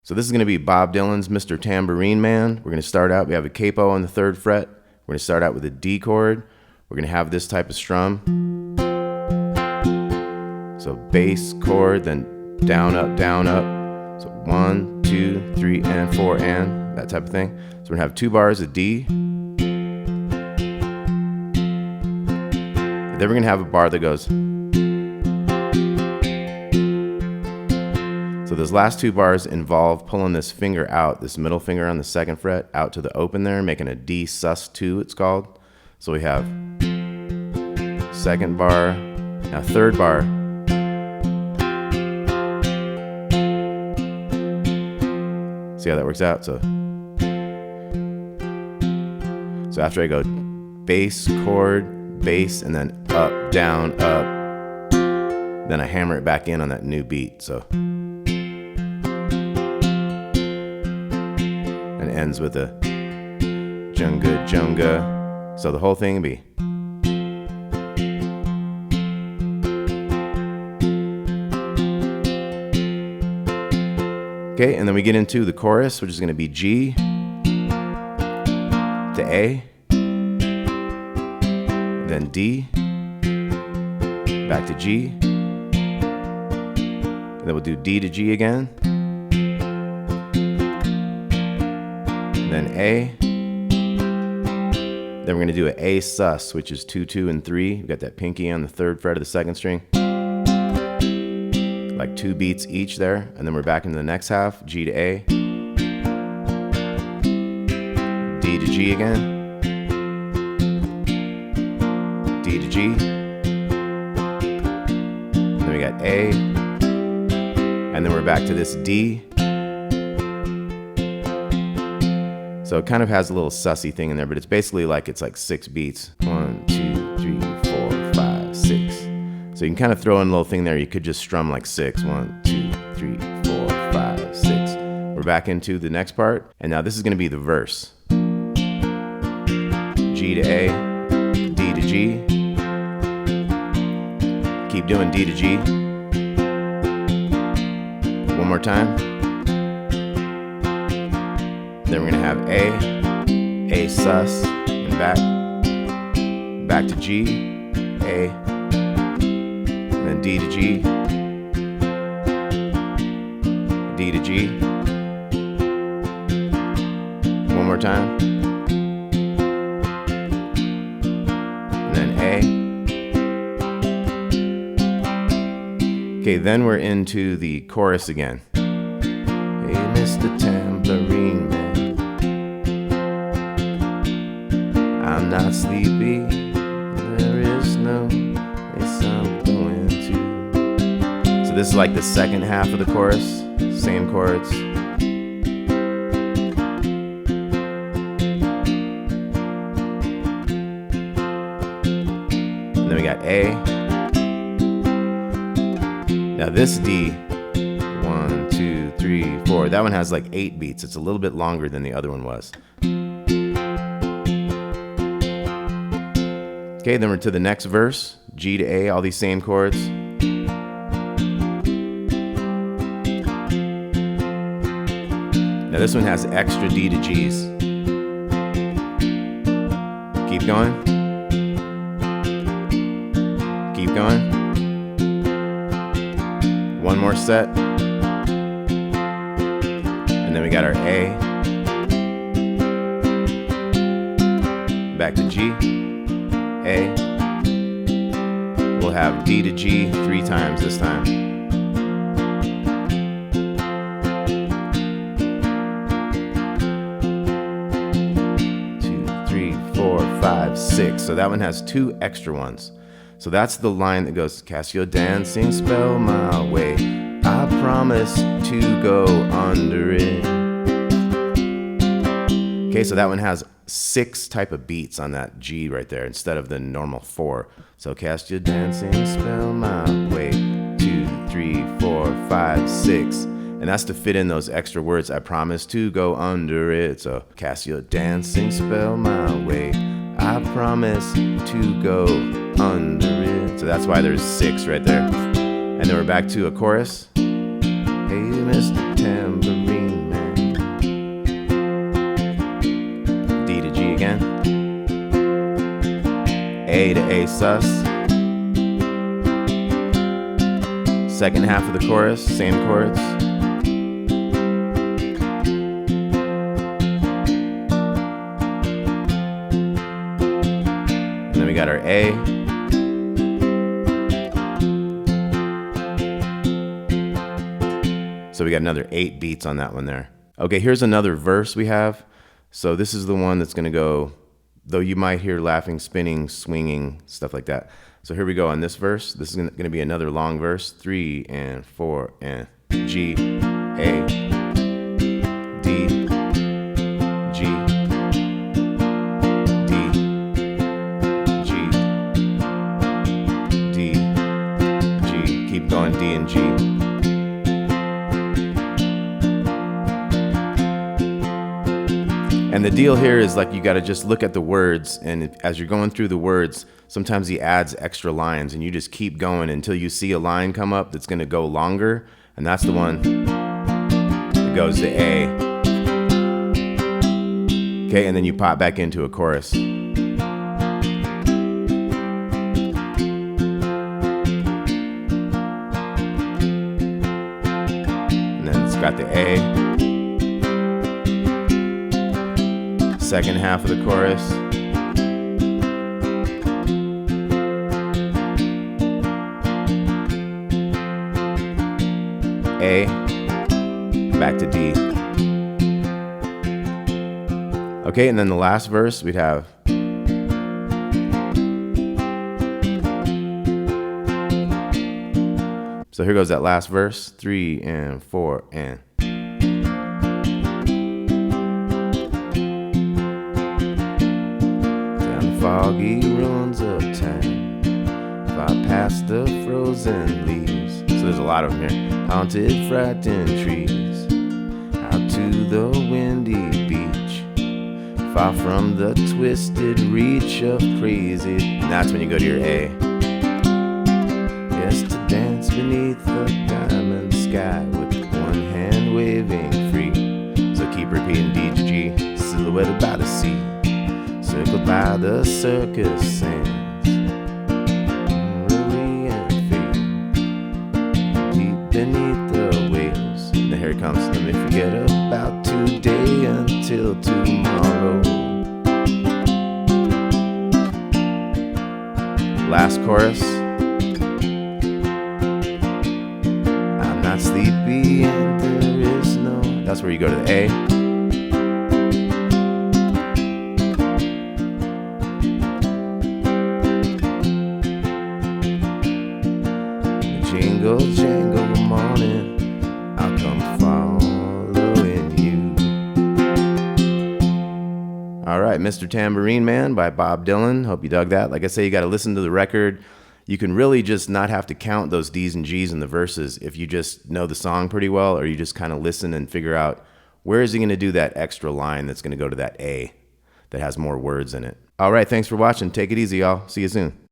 So this is going to be Bob Dylan's Mr. Tambourine Man. We're going to start out, we have a capo on the 3rd fret. We're going to start out with a D chord. We're going to have this type of strum. So bass chord, then down, up, down, up. So 1, 2, 3, and 4, and that type of thing. So we're going to have 2 bars of D. And then we're going to have a bar that goes. So those last 2 bars involve pulling this finger out, this middle finger on the 2nd fret, out to the open there, making a D sus2, it's called. So we have 2nd bar, now 3rd bar. See how that works out? So after I go bass chord, bass, and then up, down, up, then I hammer it back in on that new beat. So and it ends with a junga junga. So the whole thing would be. Okay, and then we get into the chorus, which is going to be G to A, then D, back to G, and then we'll do D to G again, and then A, then we're going to do an A sus, which is 2, 2, and 3. We've got that pinky on the 3rd fret of the 2nd string. Like 2 beats each there, and then we're back into the next half, G to A, D to G again, D to G, and then we got A, and then we're back to this D. So it kind of has a little sussy thing in there, but it's basically like it's like 6 beats. 1, 2, 3, 4, 5, 6. So you can kind of throw in a little thing there. You could just strum like 6. 1, 2, 3, 4, 5, 6. We're back into the next part. And now this is going to be the verse. G to A, D to G. Keep doing D to G. One more time. Then we're going to have A sus, and back to G, A, then D to G, D to G. One more time. And then A. Okay, then we're into the chorus again. Hey, Mr. Tambourine Man, I'm not sleepy. There is no place I'm going to. So this is like the 2nd half of the chorus. Same chords. And then we got A. Now this D, 1, 2, 3, 4. That one has like 8 beats. It's a little bit longer than the other one was. Okay, then we're to the next verse. G to A, all these same chords. Now this one has extra D to G's. Keep going. Keep going. One more set. And then we got our A. Back to G. A. We'll have D to G 3 times this time. 2, 3, 4, 5, 6. So that one has 2 extra ones. So that's the line that goes, cast your dancing spell my way. I promise to go under it. Okay, so that one has 6 type of beats on that G right there instead of the normal 4. So cast your dancing spell my way. 2, 3, 4, 5, 6. And that's to fit in those extra words. I promise to go under it. So cast your dancing spell my way. I promise to go under it. So that's why there's 6 right there. And then we're back to a chorus. Hey, Mr. Tambourine A to A sus. Second half of the chorus, same chords. And then we got our A. So we got another 8 beats on that one there. Okay, here's another verse we have. So this is the one that's gonna go, though you might hear laughing, spinning, swinging, stuff like that. So here we go on this verse. This is gonna be another long verse. 3 and 4 and G, A, D, G, D, G, D, G. Keep going, D and G. And the deal here is like you got to just look at the words, and as you're going through the words, sometimes he adds extra lines, and you just keep going until you see a line come up that's going to go longer, and that's the one that goes to A. Okay, and then you pop back into a chorus. And then it's got the A. Second half of the chorus. A, back to D. Okay, and then the last verse we'd have so here goes that last verse, 3 and 4 and foggy ruins of time, far past the frozen leaves. So there's a lot of them here. Haunted, frightened trees, out to the windy beach, far from the twisted reach of crazy. And that's when you go to your A. Yes, to dance beneath the diamond sky with one hand waving free. So keep repeating D to G, silhouetted by the sea, circled by the circus sands, Marie and Faith, deep beneath the waves. And here it comes. Let me forget about today until tomorrow. Last chorus. I'm not sleepy and there is no. That's where you go to the A. Jingle, jangle morning, I'll come following you. All right, Mr. Tambourine Man by Bob Dylan. Hope you dug that. Like I say, you got to listen to the record. You can really just not have to count those D's and G's in the verses if you just know the song pretty well, or you just kind of listen and figure out where is he going to do that extra line that's going to go to that A that has more words in it. All right, thanks for watching. Take it easy, y'all. See you soon.